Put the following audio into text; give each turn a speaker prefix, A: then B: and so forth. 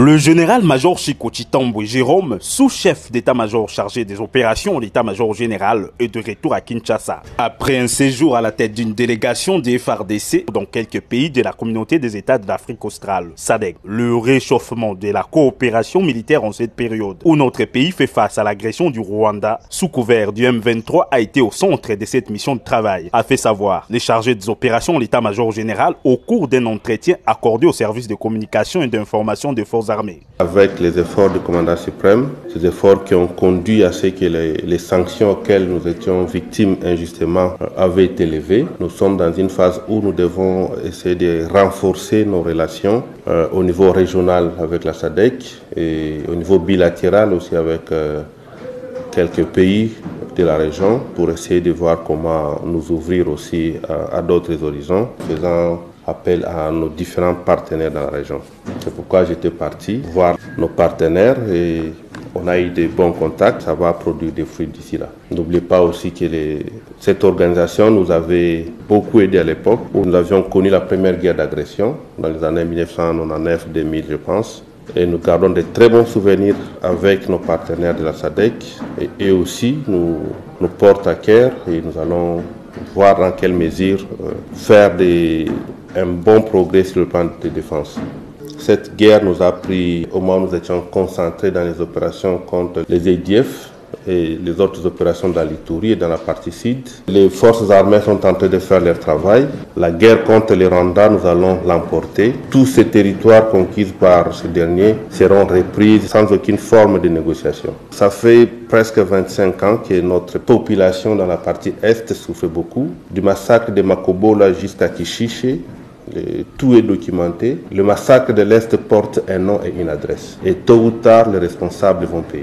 A: Le général-major Chiko Chitambwe Jérôme, sous-chef d'état-major chargé des opérations de l'état-major général, est de retour à Kinshasa. Après un séjour à la tête d'une délégation des FARDC dans quelques pays de la communauté des États de l'Afrique australe, SADC, le réchauffement de la coopération militaire en cette période où notre pays fait face à l'agression du Rwanda sous couvert du M23 a été au centre de cette mission de travail, a fait savoir les chargés des opérations de l'état-major général au cours d'un entretien accordé au service de communication et d'information des forces armées.
B: Avec les efforts du commandant suprême, ces efforts qui ont conduit à ce que les sanctions auxquelles nous étions victimes injustement avaient été levées, nous sommes dans une phase où nous devons essayer de renforcer nos relations au niveau régional avec la SADC et au niveau bilatéral aussi avec quelques pays de la région pour essayer de voir comment nous ouvrir aussi à d'autres horizons, faisant appel à nos différents partenaires dans la région. C'est pourquoi j'étais parti voir nos partenaires et on a eu de bons contacts, ça va produire des fruits d'ici là. N'oubliez pas aussi que cette organisation nous avait beaucoup aidé à l'époque où nous avions connu la première guerre d'agression dans les années 1999-2000 je pense. Et nous gardons de très bons souvenirs avec nos partenaires de la SADC et aussi nous portent à cœur et nous allons voir dans quelle mesure faire un bon progrès sur le plan de défense. Cette guerre nous a pris au moment où nous étions concentrés dans les opérations contre les ADF et les autres opérations dans l'Ituri et dans la partie sud. Les forces armées sont en train de faire leur travail. La guerre contre les Rwandais, nous allons l'emporter. Tous ces territoires conquis par ce dernier seront repris sans aucune forme de négociation. Ça fait presque 25 ans que notre population dans la partie est souffre beaucoup. Du massacre de Makobola jusqu'à Kishiché, tout est documenté. Le massacre de l'Est porte un nom et une adresse. Et tôt ou tard, les responsables vont payer.